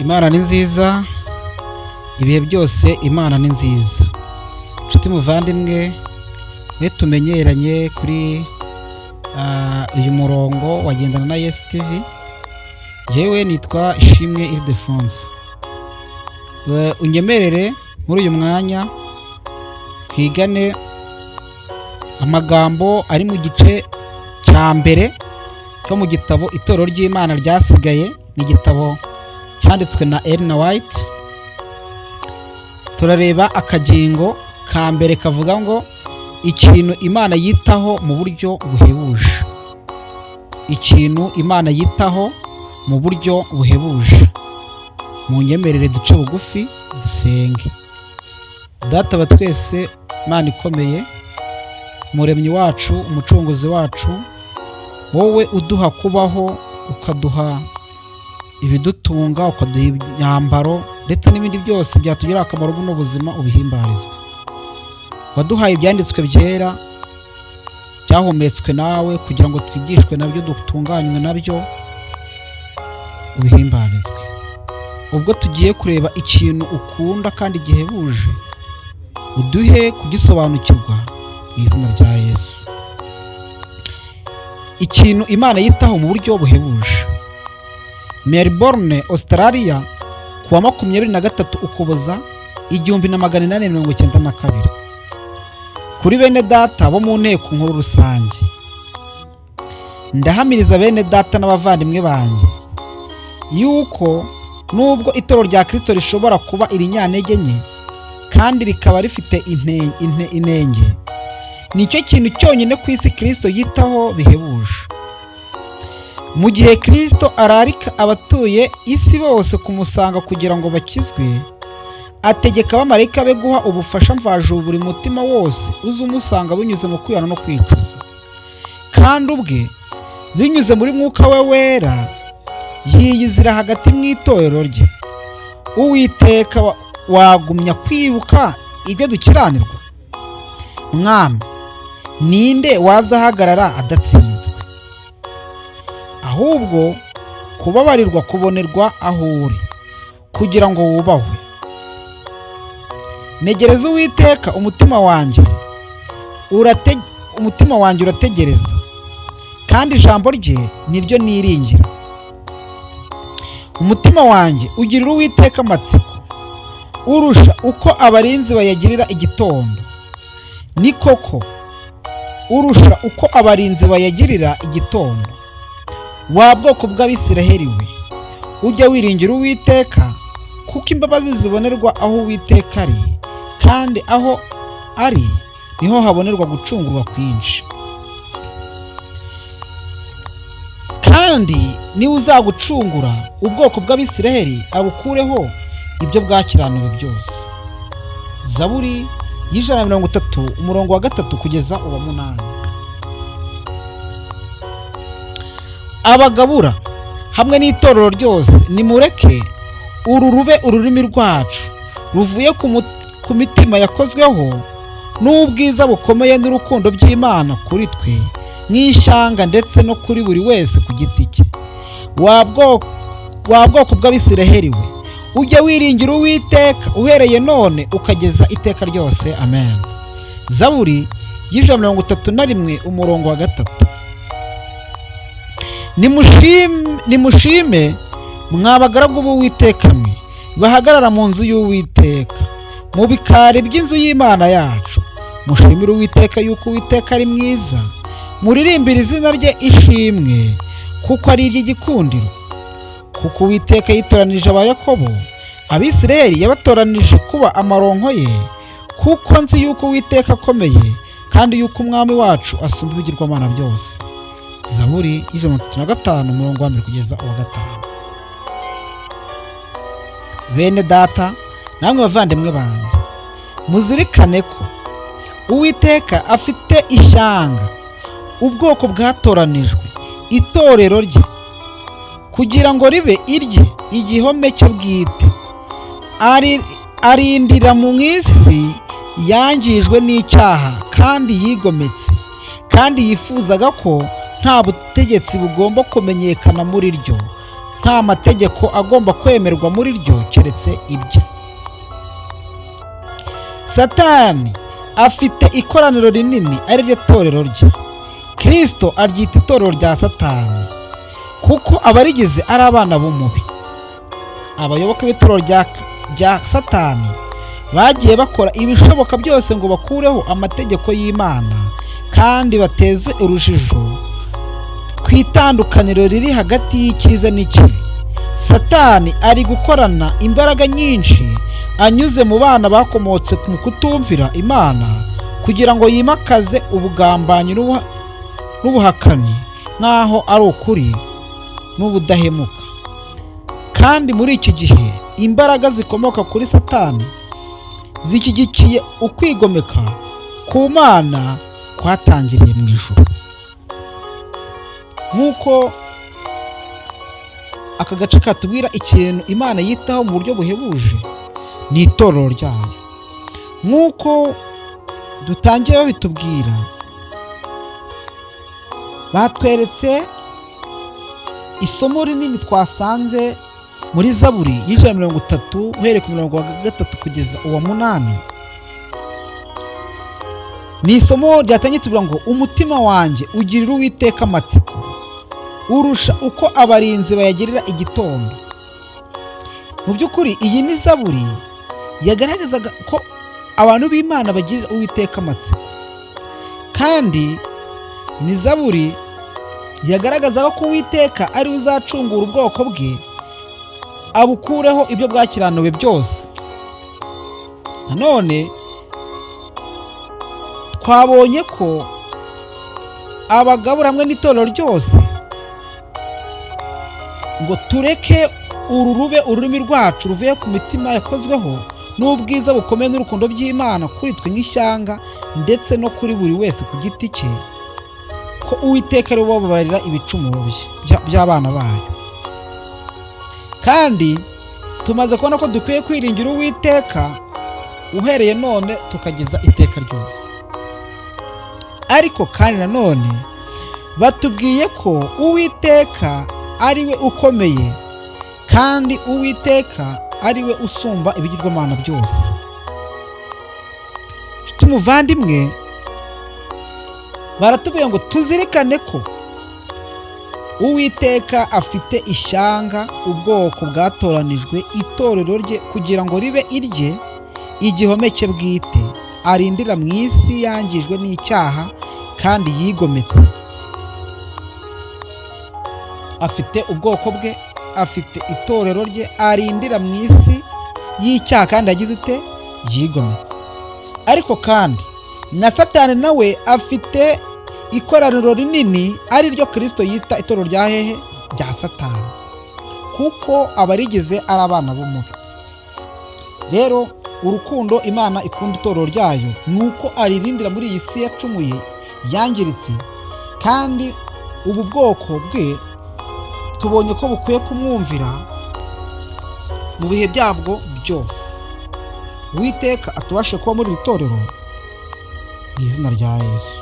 Imana ni nziza, ibihe byose Imana ni nziza. Nshuti muvandimwe, we tumenyeranye kuri uyu murongo wagendana na Yesu TV. Yewe nitwa Ishimwe Ildefonse. Unyemerere muri uyu mwanya twigane amagambo ari mu gice cya mbere cyo mu gitabo Itorero ry'Imana ryasigaye. Ni igitabo cyanditswe na Ellen White. Turareba akagingo ka mbere kavuga ngo ikintu Imana yitaho mu buryo buhebuje. Ikintu Imana yitaho mu buryo buhebuje. Munyemerere duce bugufi dusenge. Data wa twese, Imana ikomeye, Muremyi wacu, Umucunguzi wacu, wowe uduha kubaho, ukaduha ibidutunga, ukaduha imyambaro ndetse n'ibindi byose byatugirira akamaro mu buzima, ubihimbarizwe. Waduhaye ibyanditswe byera byahumetswe nawe kugira ngo twigishwe nabyo, dutunganywe nabyo, ubihimbarizwe. Ubwo tugiye kureba ikintu ukunda kandi gihebuje, uduhe kugisobanukirwa mu izina rya Yesu. Ikintu Imana yitaho mu buryo buhebuje. Melbourne, Australia, kuwa 23 Ukuboza 1892. Kuri bene data bo mu nteko nkuru rusange, ndahamiriza bene data n'abavandimwe banjye yuko nubwo itorero rya Kristo rishobora kuba irinyantege nke kandi rikaba rifite inenge, nicyo kintu cyonyine ku isi Kristo yitaho bihebuje. Mu gihe Kristo ararika abatuye isi bose kumusanga kugira ngo bakizwe, ategeka abamarayika be guha ubufasha mvajuru buri mutima wose uzi umusanga binyuze mu kwihana no kwicuza. Kandi ubwe binyuze muri Mwuka we wera yiyizira hagati mu itorero rye. Uwiteka, wagumya kwibuka ibyo dukiranirwa? Mwami, ninde wazahagarara adatsinzwe? Ahubwo kubabarirwa kubonerwa aho uri kugira ngo wubahwe. Negereza Uwiteka, umutima wanjye urategereza, kandi ijambo rye niryo niringira. Umutima wanjye ugirira Uwiteka amatsiko urusha uko abarinzi bayagirira igitondo. Ni koko, urusha uko abarinzi bayagirira igitondo. Wa bwoko bw'Abisiraheli we, ujya wiringira Uwiteka, kuko imbabazi zibonerwa aho Uwiteka ari, kandi aho ari niho habonerwa gucungurwa kwinshi. Kandi niwe uzagucungura ubwoko bw'Abisiraheli, abukureho ibyo bwakiraniwe byose. Zaburi y'130 umurongo wa 3 kugeza uwa 8. Abagabura hamwe n'itorero ryose, nimureke uru rube ururimi rwacu ruvuye ku mitima yakozweho n'ubwiza bukomeye n'urukundo by'Imana kuri twe nk'ishyanga, ndetse no kuri buri wese ku giti cye. Wa bwoko bw'Abisiraheli we, ujya wiringira Uwiteka uhereye none ukageza iteka ryose. Amen. Zaburi y'131 umurongo wa 3. Nimushime mwa bagaragu b'Uwiteka mwe bahagarara mu nzu y'Uwiteka, mu bikari by'inzu y'Imana yacu. Mushimire Uwiteka yuko Uwiteka ari mwiza, muririmbire izina rye ishimwe, kuko ari iry'igikundiro. Kuko Uwiteka yitoranije aba Yakobo, Abisiraheli yabatoranije kuba amaronko ye. Kuko nzi yuko Uwiteka akomeye, kandi yuko umwami wacu asumba ibigirwamana byose. Zaburi y'135 umurongo wa 1 kugeza uwa 5. Bene data namwe bavandimwe banjye, muzirikane ko Uwiteka afite ishyanga, ubwoko bwatoranijwe, itorero rye, kugira ngo ribe irye igihome cye bwite. Arindira mu isi yangijwe n'icyaha kandi yigometse, kandi yifuzaga ko nta butegetsi bugomba kumenyekana muri ryo, nta mategeko agomba kwemerwa muri ryo keretse ibye. Satani afite ikoraniro rinini ari ryo torero rye. Kristo aryita itorero rya Satani kuko abarigize ari abana b'umubi. Abayoboke b'itorero rya Satani bagiye bakora ibishoboka byose ngo bakureho amategeko y'Imana kandi bateze urujijo ku itandukaniro riri hagati y'icyiza n'ikibi. Satani ari gukorana imbaraga nyinshi anyuze mu bana bakomotse mu kutumvira Imana kugira ngo yimakaze ubugambanyi n'ubuhakanyi nk'aho ari ukuri n'ubudahemuka. Kandi muri iki gihe imbaraga zikomoka kuri Satani zishyigikiye ukwigomeka ku Mana kwatangiriye mu ijuru. Nk'uko aka gace katubwira ikintu Imana yitaho mu buryo buhebuje ni itorero ryayo. Nk'uko dutangiye babitubwira, batweretse isomo rinini twasanze muri Zaburi y'130 uhereye ku murongo wa 3 kugeza uwa 8. Ni isomo ryatangiye tuvuga ngo umutima wanjye ugirira Uwiteka amatsiko urusha uko abarinzi bayagirira igitondo. Mu by'ukuri iyi ni Zaburi yagaragazaga ko abantu b'Imana bagirira Uwiteka amatsiko, kandi ni Zaburi yagaragazaga ko Uwiteka ari uzacungura ubwoko bwe abukureho ibyo bwakiranuwe byose. Nanone twabonye ko abagabura hamwe n'itorero ryose ngo tureke ururimi rwacu ruvuye ku mitima yakozweho n'ubwiza bukomeye n'urukundo by'Imana kuri twe nk'ishyanga ndetse no kuri buri wese ku giti cye, ko Uwiteka ari we ubabarira ibicumuro by'abana bayo. Kandi tumaze kubona ko dukwiye kwiringira Uwiteka uhereye none tukageza iteka ryose. Ariko kandi nanone batubwiye ko Uwiteka ari we ukomeye kandi Uwiteka ari we usumba ibigirwamana byose. Nshuti muvandimwe, baratubwiye ngo tuzirikane ko Uwiteka afite ishyanga, ubwoko bwatoranijwe, itorero rye kugira ngo ribe irye, igihome cye bwite, arindira mu isi yangijwe n'icyaha kandi yigometse. Afite ubwoko bwe, afite itorero rye, arindira mu isi y'icyaha kandi yagize ute? Yigometse. Ariko kandi na Satani nawe afite ikoraniro rinini ari ryo Kristo yita itorero rya hehe? Rya Satani, kuko abarigize ari abana b'umubi. Rero urukundo Imana ikunda itorero ryayo nuko aririndira muri iyi si yacumuye yangiritse, kandi ubu bwoko bwe tubonye ko bukwiye kumwumvira mu bihe byabwo byose. Uwiteka atubashe kuba muri iri torero mu izina rya Yesu.